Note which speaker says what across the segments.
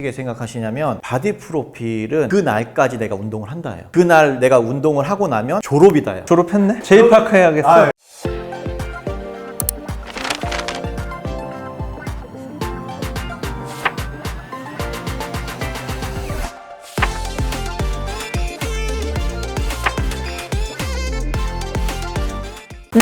Speaker 1: 어떻게 생각하시냐면 바디 프로필은 그 날까지 내가 운동을 한다예요. 그날 내가 운동을 하고 나면 졸업이다요.
Speaker 2: 졸업했네? 제이파크 해야겠어.
Speaker 1: 아,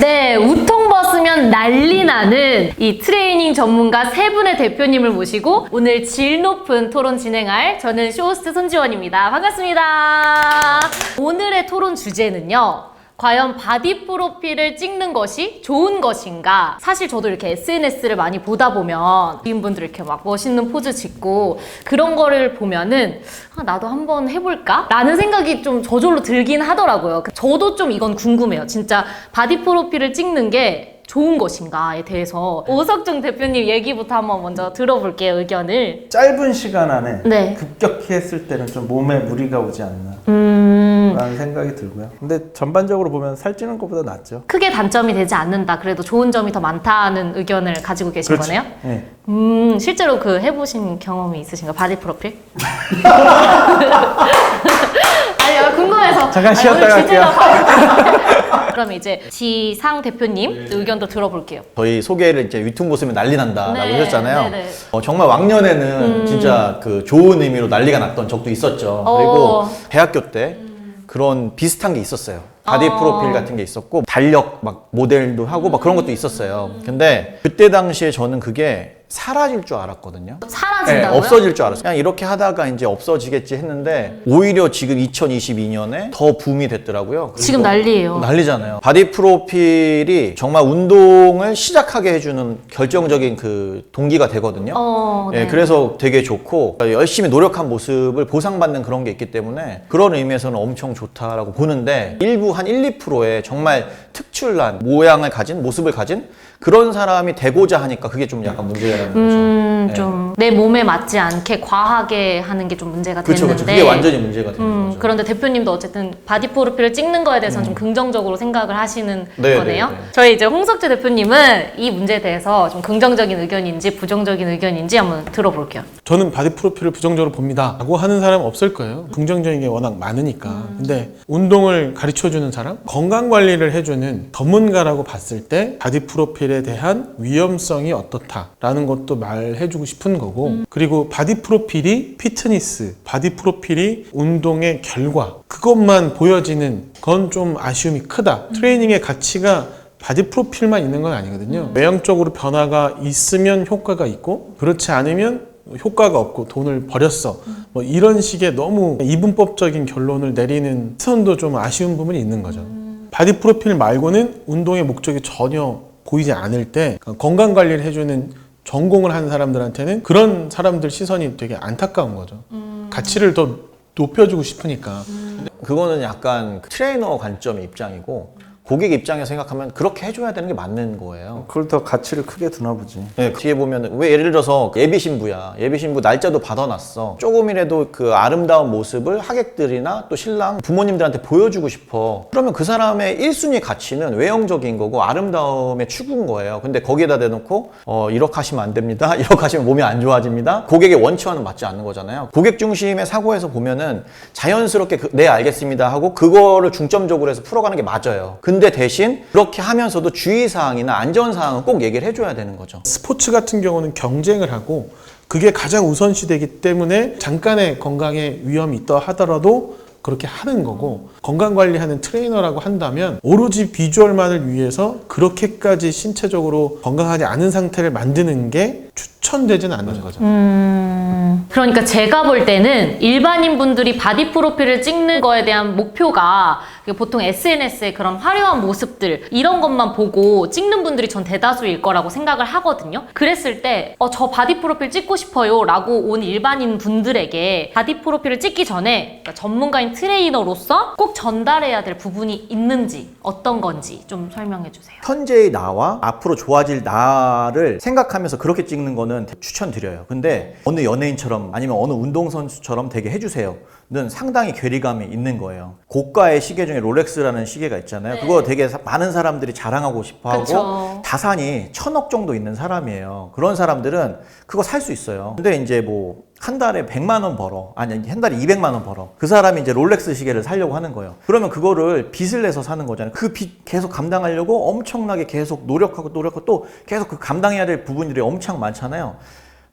Speaker 3: 네, 우통 벗으면 난리 나는 이 트레이닝 전문가 세 분의 대표님을 모시고 오늘 질 높은 토론 진행할 저는 쇼호스트 손지원입니다. 반갑습니다. 오늘의 토론 주제는요. 과연 바디 프로필을 찍는 것이 좋은 것인가? 사실 저도 이렇게 SNS를 많이 보다 보면 지인분들 이렇게 막 멋있는 포즈 짓고 그런 거를 보면은 나도 한번 해볼까? 라는 생각이 좀 저절로 들긴 하더라고요. 저도 좀 이건 궁금해요. 진짜 바디 프로필을 찍는 게 좋은 것인가에 대해서 오석중 대표님 얘기부터 한번 먼저 들어볼게요, 의견을.
Speaker 2: 짧은 시간 안에
Speaker 3: 네.
Speaker 2: 급격히 했을 때는 좀 몸에 무리가 오지 않나 라는 생각이 들고요. 근데 전반적으로 보면 살찌는 것보다 낫죠.
Speaker 3: 크게 단점이 되지 않는다. 그래도 좋은 점이 더 많다는 의견을 가지고 계신
Speaker 2: 그렇죠.
Speaker 3: 거네요?
Speaker 2: 네.
Speaker 3: 실제로 그 해보신 경험이 있으신가요? 바디 프로필? 아니요, 궁금해서.
Speaker 2: 잠깐 쉬었다 갈게요.
Speaker 3: 그럼 이제 지상 대표님 의견도 들어볼게요.
Speaker 1: 저희 소개를 이제 유튜브 보시면 난리 난다라고
Speaker 3: 네,
Speaker 1: 하셨잖아요.
Speaker 3: 네네.
Speaker 1: 정말 왕년에는 진짜 그 좋은 의미로 난리가 났던 적도 있었죠. 그리고 대학교 때 그런 비슷한 게 있었어요. 바디 프로필 같은 게 있었고 달력 막 모델도 하고 막 그런 것도 있었어요. 근데 그때 당시에 저는 그게 사라질 줄 알았거든요.
Speaker 3: 사라진다고요?
Speaker 1: 네, 없어질 줄 알았어요. 그냥 이렇게 하다가 이제 없어지겠지 했는데 오히려 지금 2022년에 더 붐이 됐더라고요.
Speaker 3: 지금 난리예요.
Speaker 1: 난리잖아요. 바디 프로필이 정말 운동을 시작하게 해주는 결정적인 그 동기가 되거든요.
Speaker 3: 네.
Speaker 1: 예, 그래서 되게 좋고 열심히 노력한 모습을 보상받는 그런 게 있기 때문에 그런 의미에서는 엄청 좋다라고 보는데 일부 한 1, 2%의 정말 특출난 모양을 가진 모습을 가진 그런 사람이 되고자 하니까 그게 좀 약간 문제라는 거죠.
Speaker 3: 좀 내 몸에 맞지 않게 과하게 하는 게 좀 문제가
Speaker 1: 그렇죠,
Speaker 3: 됐는데
Speaker 1: 그렇죠. 그게 완전히 문제가 되는 거죠.
Speaker 3: 그런데 대표님도 어쨌든 바디 프로필을 찍는 거에 대해서는 좀 긍정적으로 생각을 하시는
Speaker 1: 네,
Speaker 3: 거네요.
Speaker 1: 네, 네.
Speaker 3: 저희 이제 홍석주 대표님은 이 문제에 대해서 좀 긍정적인 의견인지 부정적인 의견인지 한번 들어볼게요.
Speaker 4: 저는 바디 프로필을 부정적으로 봅니다 라고 하는 사람은 없을 거예요. 긍정적인 게 워낙 많으니까. 근데 운동을 가르쳐주는 사람, 건강관리를 해주는 전문가라고 봤을 때 바디 프로필에 대한 위험성이 어떻다라는 것도 말해주고 싶은 거고 그리고 바디 프로필이 피트니스, 바디 프로필이 운동의 결과 그것만 보여지는 건 좀 아쉬움이 크다. 트레이닝의 가치가 바디 프로필만 있는 건 아니거든요. 외형적으로 변화가 있으면 효과가 있고 그렇지 않으면 효과가 없고 돈을 버렸어. 뭐 이런 식의 너무 이분법적인 결론을 내리는 시선도 좀 아쉬운 부분이 있는 거죠. 바디 프로필 말고는 운동의 목적이 전혀 보이지 않을 때 건강 관리를 해주는 전공을 하는 사람들한테는 그런 사람들 시선이 되게 안타까운 거죠. 가치를 더 높여주고 싶으니까.
Speaker 1: 그거는 약간 트레이너 관점의 입장이고 고객 입장에서 생각하면 그렇게 해줘야 되는 게 맞는 거예요.
Speaker 2: 그걸 더 가치를 크게 두나 보지.
Speaker 1: 네, 뒤에 보면 왜 예를 들어서 예비 신부야. 예비 신부 날짜도 받아놨어. 조금이라도 그 아름다운 모습을 하객들이나 또 신랑 부모님들한테 보여주고 싶어. 그러면 그 사람의 1순위 가치는 외형적인 거고 아름다움의 추구인 거예요. 근데 거기에다 대놓고 이렇게 하시면 안 됩니다. 이렇게 하시면 몸이 안 좋아집니다. 고객의 원칙과는 맞지 않는 거잖아요. 고객 중심의 사고에서 보면은 자연스럽게 네 알겠습니다 하고 그거를 중점적으로 해서 풀어가는 게 맞아요. 근데 대신 그렇게 하면서도 주의사항이나 안전사항은 꼭 얘기를 해줘야 되는 거죠.
Speaker 4: 스포츠 같은 경우는 경쟁을 하고 그게 가장 우선시되기 때문에 잠깐의 건강에 위험이 있다 하더라도 그렇게 하는 거고 건강관리하는 트레이너라고 한다면 오로지 비주얼만을 위해서 그렇게까지 신체적으로 건강하지 않은 상태를 만드는 게 추천되지는 않는 거죠.
Speaker 3: 그러니까 제가 볼 때는 일반인 분들이 바디 프로필을 찍는 거에 대한 목표가 보통 SNS의 그런 화려한 모습들 이런 것만 보고 찍는 분들이 전 대다수일 거라고 생각을 하거든요. 그랬을 때 저 바디 프로필 찍고 싶어요 라고 온 일반인 분들에게 바디 프로필을 찍기 전에 그러니까 전문가인 트레이너로서 꼭 전달해야 될 부분이 있는지 어떤 건지 좀 설명해 주세요.
Speaker 1: 현재의 나와 앞으로 좋아질 나를 생각하면서 그렇게 찍는 거는 추천드려요. 근데 어느 연예인처럼 아니면 어느 운동선수처럼 되게 해주세요 는 상당히 괴리감이 있는 거예요. 고가의 시계 중에 롤렉스라는 시계가 있잖아요.
Speaker 3: 네.
Speaker 1: 그거 되게 많은 사람들이 자랑하고 싶어 하고
Speaker 3: 그쵸.
Speaker 1: 자산이 1000억 정도 있는 사람이에요. 그런 사람들은 그거 살 수 있어요. 근데 이제 뭐 한 달에 100만 원 벌어. 아니, 한 달에 200만 원 벌어. 그 사람이 이제 롤렉스 시계를 사려고 하는 거예요. 그러면 그거를 빚을 내서 사는 거잖아요. 그 빚 계속 감당하려고 엄청나게 계속 노력하고 또 계속 그 감당해야 될 부분들이 엄청 많잖아요.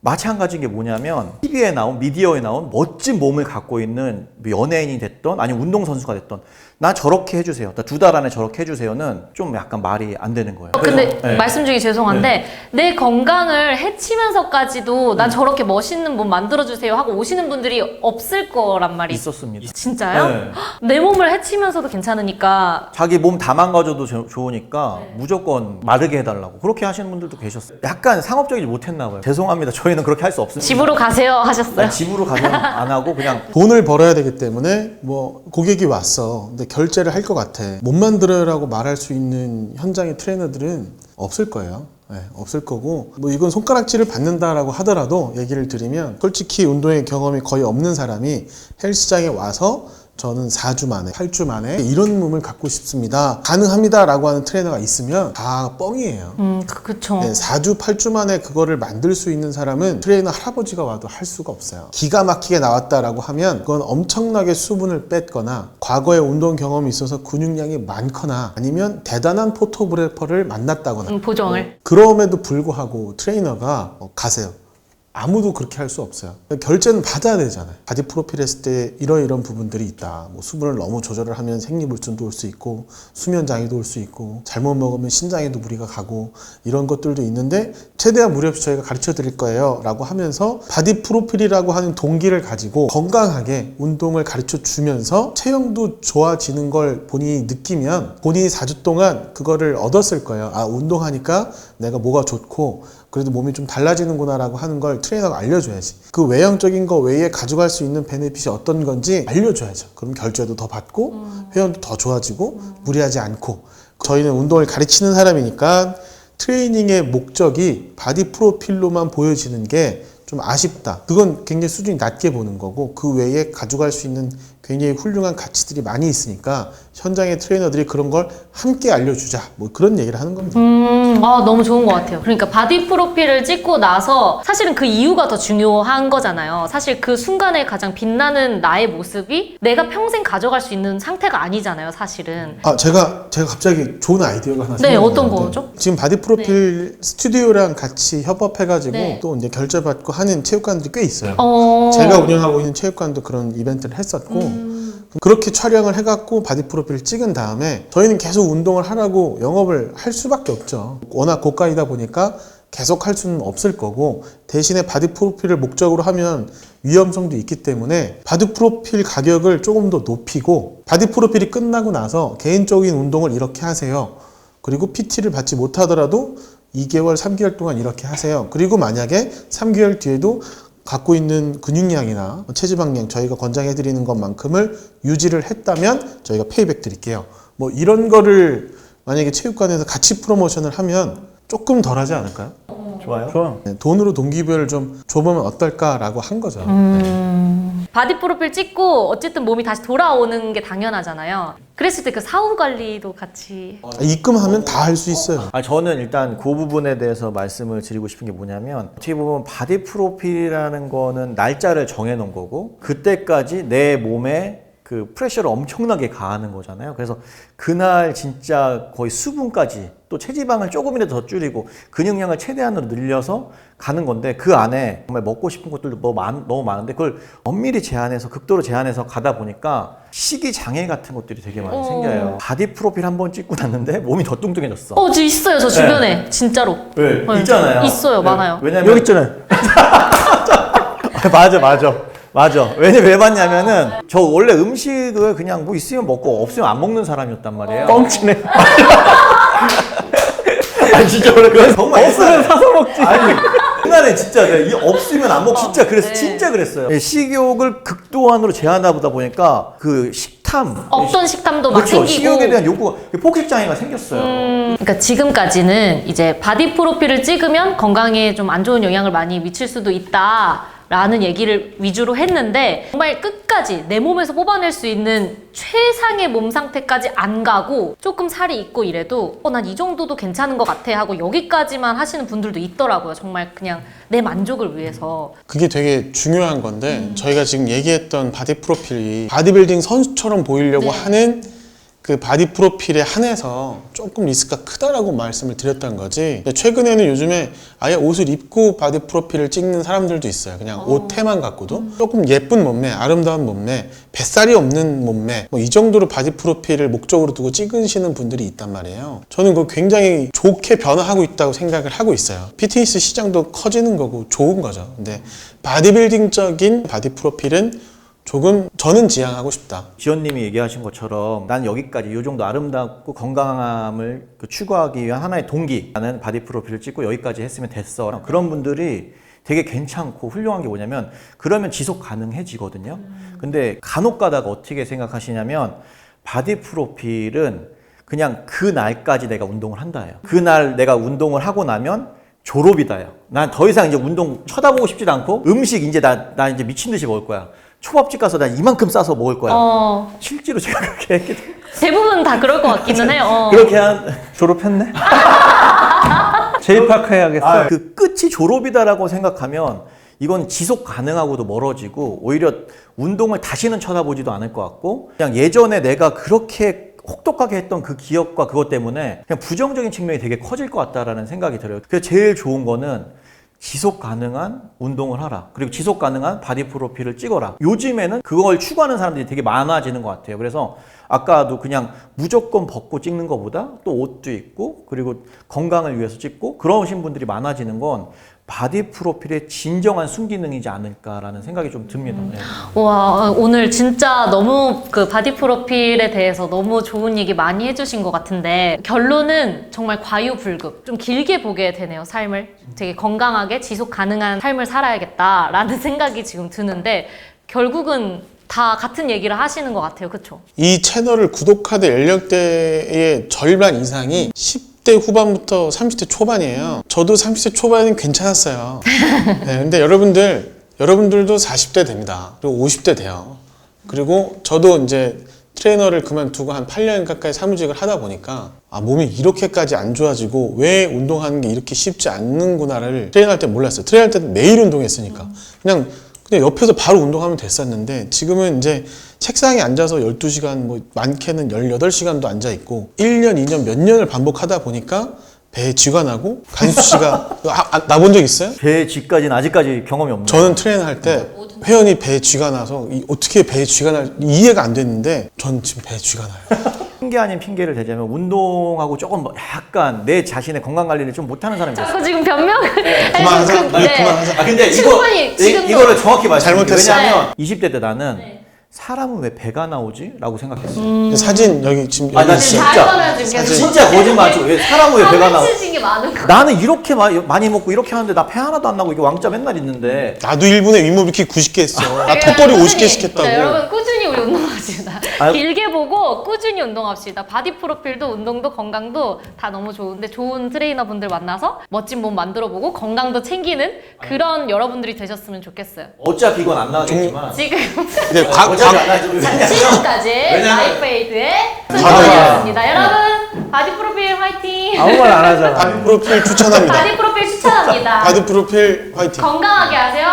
Speaker 1: 마찬가지인 게 뭐냐면 TV에 나온 미디어에 나온 멋진 몸을 갖고 있는 연예인이 됐던 아니면 운동선수가 됐던 나 저렇게 해주세요. 나 2달 안에 저렇게 해주세요는 좀 약간 말이 안 되는 거예요.
Speaker 3: 근데
Speaker 1: 네.
Speaker 3: 말씀 중에 죄송한데 내 건강을 해치면서까지도 난 저렇게 멋있는 몸 만들어주세요 하고 오시는 분들이 없을 거란 말이
Speaker 1: 있었습니다.
Speaker 3: 진짜요?
Speaker 1: 네.
Speaker 3: 내 몸을 해치면서도 괜찮으니까
Speaker 1: 자기 몸 다 망가져도 좋으니까 무조건 마르게 해달라고 그렇게 하시는 분들도 계셨어요. 약간 상업적이지 못했나 봐요. 죄송합니다. 저희는 그렇게 할 수 없습니다.
Speaker 3: 집으로 가세요 하셨어요.
Speaker 1: 집으로 가서 안 하고 그냥
Speaker 4: 돈을 벌어야 되기 때문에 뭐 고객이 왔어. 근데 결제를 할 것 같아. 못 만들어요라고 말할 수 있는 현장의 트레이너들은 없을 거예요. 네, 없을 거고 뭐 이건 손가락질을 받는다라고 하더라도 얘기를 드리면 솔직히 운동의 경험이 거의 없는 사람이 헬스장에 와서 저는 4주 만에 8주 만에 이런 몸을 갖고 싶습니다 가능합니다 라고 하는 트레이너가 있으면 다 뻥이에요.
Speaker 3: 그쵸.
Speaker 4: 네, 4주 8주 만에 그거를 만들 수 있는 사람은 트레이너 할아버지가 와도 할 수가 없어요. 기가 막히게 나왔다라고 하면 그건 엄청나게 수분을 뺐거나 과거에 운동 경험이 있어서 근육량이 많거나 아니면 대단한 포토그래퍼를 만났다거나
Speaker 3: 보정을.
Speaker 4: 그럼에도 불구하고 트레이너가 가세요. 아무도 그렇게 할 수 없어요. 결제는 받아야 되잖아요. 바디 프로필 했을 때 이런 부분들이 있다. 뭐 수분을 너무 조절을 하면 생리불순도 올 수 있고 수면 장애도 올 수 있고 잘못 먹으면 신장에도 무리가 가고 이런 것들도 있는데 최대한 무리 없이 저희가 가르쳐 드릴 거예요 라고 하면서 바디 프로필이라고 하는 동기를 가지고 건강하게 운동을 가르쳐 주면서 체형도 좋아지는 걸 본인이 느끼면 본인이 4주 동안 그거를 얻었을 거예요. 아, 운동하니까 내가 뭐가 좋고 그래도 몸이 좀 달라지는구나 라고 하는 걸 트레이너가 알려줘야지. 그 외형적인 거 외에 가져갈 수 있는 베네핏이 어떤 건지 알려줘야죠. 그럼 결제도 더 받고 회원도 더 좋아지고 무리하지 않고. 저희는 운동을 가르치는 사람이니까 트레이닝의 목적이 바디 프로필로만 보여지는 게 좀 아쉽다. 그건 굉장히 수준이 낮게 보는 거고 그 외에 가져갈 수 있는 굉장히 훌륭한 가치들이 많이 있으니까 현장의 트레이너들이 그런 걸 함께 알려주자 뭐 그런 얘기를 하는 겁니다.
Speaker 3: 너무 좋은 것 같아요. 그러니까 바디 프로필을 찍고 나서 사실은 그 이유가 더 중요한 거잖아요. 사실 그 순간에 가장 빛나는 나의 모습이 내가 평생 가져갈 수 있는 상태가 아니잖아요, 사실은.
Speaker 4: 아, 제가 갑자기 좋은 아이디어가 하나
Speaker 3: 네,
Speaker 4: 생각났는데
Speaker 3: 어떤 거죠?
Speaker 4: 지금 바디 프로필 스튜디오랑 같이 협업해가지고
Speaker 3: 네.
Speaker 4: 또 이제 결제받고 하는 체육관들이 꽤 있어요.
Speaker 3: 어...
Speaker 4: 제가 운영하고 있는 체육관도 그런 이벤트를 했었고 그렇게 촬영을 해갖고 바디 프로필을 찍은 다음에 저희는 계속 운동을 하라고 영업을 할 수밖에 없죠. 워낙 고가이다 보니까 계속 할 수는 없을 거고 대신에 바디 프로필을 목적으로 하면 위험성도 있기 때문에 바디 프로필 가격을 조금 더 높이고 바디 프로필이 끝나고 나서 개인적인 운동을 이렇게 하세요. 그리고 PT를 받지 못하더라도 2개월, 3개월 동안 이렇게 하세요. 그리고 만약에 3개월 뒤에도 갖고 있는 근육량이나 체지방량 저희가 권장해드리는 것만큼을 유지를 했다면 저희가 페이백 드릴게요. 뭐 이런 거를 만약에 체육관에서 같이 프로모션을 하면 조금 덜 하지 않을까요?
Speaker 1: 좋아요.
Speaker 2: 좋아.
Speaker 4: 네, 돈으로 동기부여를 좀 줘보면 어떨까라고 한 거죠.
Speaker 3: 바디 프로필 찍고 어쨌든 몸이 다시 돌아오는 게 당연하잖아요. 그랬을 때 그 사후 관리도 같이.
Speaker 4: 입금하면 다 할 수 있어요.
Speaker 1: 저는 일단 그 부분에 대해서 말씀을 드리고 싶은 게 뭐냐면 어떻게 보면 바디 프로필이라는 거는 날짜를 정해 놓은 거고 그때까지 내 몸에 그 프레셔를 엄청나게 가하는 거잖아요. 그래서 그날 진짜 거의 수분까지 또 체지방을 조금이라도 더 줄이고 근육량을 최대한으로 늘려서 가는 건데 그 안에 정말 먹고 싶은 것들도 너무 많은데 그걸 엄밀히 제한해서 극도로 제한해서 가다 보니까 식이 장애 같은 것들이 되게 많이 생겨요. 바디 프로필 한번 찍고 났는데 몸이 더 뚱뚱해졌어.
Speaker 3: 저 있어요, 저 주변에. 진짜로.
Speaker 1: 왜?
Speaker 3: 네.
Speaker 1: 있잖아요.
Speaker 3: 있어요, 많아요.
Speaker 1: 왜냐면
Speaker 2: 여기 있잖아요.
Speaker 1: 맞아. 왜 봤냐면은 저 원래 음식을 그냥 뭐 있으면 먹고 없으면 안 먹는 사람이었단 말이에요.
Speaker 2: 뻥치네.
Speaker 1: 아니 진짜 원래 그건 정말
Speaker 2: 없으면 사서 먹지.
Speaker 1: 아니 옛날에 진짜 이 없으면 안 먹고 진짜 그랬어.
Speaker 3: 네.
Speaker 1: 진짜 그랬어요. 식욕을 극도한으로 제한하다 보니까 그 식탐
Speaker 3: 없던 식탐도 막
Speaker 1: 그렇죠.
Speaker 3: 생기고.
Speaker 1: 식욕에 대한 욕구가 폭식 장애가 생겼어요.
Speaker 3: 그러니까 지금까지는 이제 바디 프로필을 찍으면 건강에 좀 안 좋은 영향을 많이 미칠 수도 있다 라는 얘기를 위주로 했는데 정말 끝까지 내 몸에서 뽑아낼 수 있는 최상의 몸 상태까지 안 가고 조금 살이 있고 이래도 난 이 정도도 괜찮은 것 같아 하고 여기까지만 하시는 분들도 있더라고요. 정말 그냥 내 만족을 위해서.
Speaker 4: 그게 되게 중요한 건데 저희가 지금 얘기했던 바디 프로필이 바디빌딩 선수처럼 보이려고
Speaker 3: 네.
Speaker 4: 하는 그 바디 프로필에 한해서 조금 리스크가 크다라고 말씀을 드렸던 거지. 근데 최근에는 요즘에 아예 옷을 입고 바디 프로필을 찍는 사람들도 있어요. 그냥 옷 테만 갖고도 조금 예쁜 몸매, 아름다운 몸매, 뱃살이 없는 몸매 뭐 이 정도로 바디 프로필을 목적으로 두고 찍으시는 분들이 있단 말이에요. 저는 그거 굉장히 좋게 변화하고 있다고 생각을 하고 있어요. 피트니스 시장도 커지는 거고 좋은 거죠. 근데 바디빌딩적인 바디 프로필은 조금 저는 지향하고 싶다.
Speaker 1: 지연님이 얘기하신 것처럼 난 여기까지 이 정도 아름답고 건강함을 추구하기 위한 하나의 동기, 나는 바디 프로필을 찍고 여기까지 했으면 됐어. 그런 분들이 되게 괜찮고 훌륭한 게 뭐냐면 그러면 지속 가능해지거든요. 근데 간혹 가다가 어떻게 생각하시냐면 바디 프로필은 그냥 그 날까지 내가 운동을 한다예요. 그날 내가 운동을 하고 나면 졸업이다요. 난 더 이상 이제 운동 쳐다보고 싶지도 않고 음식 이제 나 이제 미친 듯이 먹을 거야. 초밥집 가서 난 이만큼 싸서 먹을 거야. 실제로 제가 그렇게 했기 때문에.
Speaker 3: 대부분 다 그럴 것 같기는 해요.
Speaker 1: 그렇게 한
Speaker 2: 졸업했네? 제이파크 해야겠어.
Speaker 1: 그 끝이 졸업이다라고 생각하면 이건 지속 가능하고도 멀어지고 오히려 운동을 다시는 쳐다보지도 않을 것 같고 그냥 예전에 내가 그렇게 혹독하게 했던 그 기억과 그것 때문에 그냥 부정적인 측면이 되게 커질 것 같다라는 생각이 들어요. 그래서 제일 좋은 거는 지속 가능한 운동을 하라. 그리고 지속 가능한 바디 프로필을 찍어라. 요즘에는 그걸 추구하는 사람들이 되게 많아지는 것 같아요. 그래서 아까도 그냥 무조건 벗고 찍는 것보다 또 옷도 입고 그리고 건강을 위해서 찍고 그러신 분들이 많아지는 건 바디 프로필의 진정한 순기능이지 않을까라는 생각이 좀 듭니다. 네.
Speaker 3: 와, 오늘 진짜 너무 그 바디 프로필에 대해서 너무 좋은 얘기 많이 해주신 것 같은데 결론은 정말 과유불급. 좀 길게 보게 되네요, 삶을. 되게 건강하게 지속 가능한 삶을 살아야겠다라는 생각이 지금 드는데 결국은 다 같은 얘기를 하시는 것 같아요. 그쵸?
Speaker 4: 이 채널을 구독하던 연령대의 절반 이상이 10대 후반부터 30대 초반이에요. 저도 30대 초반은 괜찮았어요. 네, 근데 여러분들도 40대 됩니다. 그리고 50대 돼요. 그리고 저도 이제 트레이너를 그만두고 한 8년 가까이 사무직을 하다 보니까 몸이 이렇게까지 안 좋아지고 왜 운동하는 게 이렇게 쉽지 않는구나를 트레이너할 때 몰랐어요. 트레이너할 때는 매일 운동했으니까 그냥 옆에서 바로 운동하면 됐었는데 지금은 이제 책상에 앉아서 12시간 뭐 많게는 18시간도 앉아 있고 1년, 2년, 몇 년을 반복하다 보니까 배에 쥐가 나고 간수씨가 나 본 적 있어요?
Speaker 1: 제 집까지는 아직까지 경험이 없는
Speaker 4: 저는 트레이너 할 때 회원이 배에 쥐가 나서 어떻게 배에 쥐가 날 이해가 안 됐는데 전 지금 배에 쥐가 나요.
Speaker 1: 핑계 아닌 핑계를 대자면 운동하고 조금 뭐 약간 내 자신의 건강 관리를 좀 못하는 사람이 있어요.
Speaker 3: 자꾸 지금 변명을
Speaker 4: 그만하자.
Speaker 3: 해서
Speaker 4: 그만하자.
Speaker 1: 근데
Speaker 3: 충분히 지금도
Speaker 1: 이거를 정확히 말씀드려요.
Speaker 4: 잘못했어.
Speaker 1: 왜냐하면 20대 때 나는 사람은 왜 배가 나오지? 라고 생각했어요.
Speaker 4: 사진 여기 지금
Speaker 1: 나
Speaker 4: 여기
Speaker 1: 진짜
Speaker 3: 잘 지금 계속
Speaker 1: 진짜 거짓말 쳐. 왜 사람은 왜 배가 나오?
Speaker 3: 게 많은 거.
Speaker 1: 나는 이렇게 많이 먹고 이렇게 하는데 나 배 하나도 안 나고 이게 왕자 맨날 있는데
Speaker 4: 나도 1분에 윗몸 이렇게 90개 했어. 나 턱걸이 50개씩 했다고.
Speaker 3: 네, 여러분 꾸준히 우리 운동합시다.
Speaker 1: 아유.
Speaker 3: 길게 보고 꾸준히 운동합시다. 바디 프로필도 운동도 건강도 다 너무 좋은데 좋은 트레이너 분들 만나서 멋진 몸 만들어보고 건강도 챙기는 그런 여러분들이 되셨으면 좋겠어요.
Speaker 1: 어차피 이건 안 나가겠지만
Speaker 3: 지금
Speaker 4: 근데
Speaker 1: 어차피 안 나가지만
Speaker 3: 지금까지
Speaker 1: 왜냐면-
Speaker 3: 라이프에이드의
Speaker 4: 맞아요.
Speaker 3: 손정이었습니다. 여러분 바디 프로필 화이팅!
Speaker 2: 아무 말 안 하잖아.
Speaker 4: 바디 프로필 추천합니다.
Speaker 3: 바디 프로필 추천합니다.
Speaker 4: 바디 프로필 화이팅.
Speaker 3: 건강하게 하세요.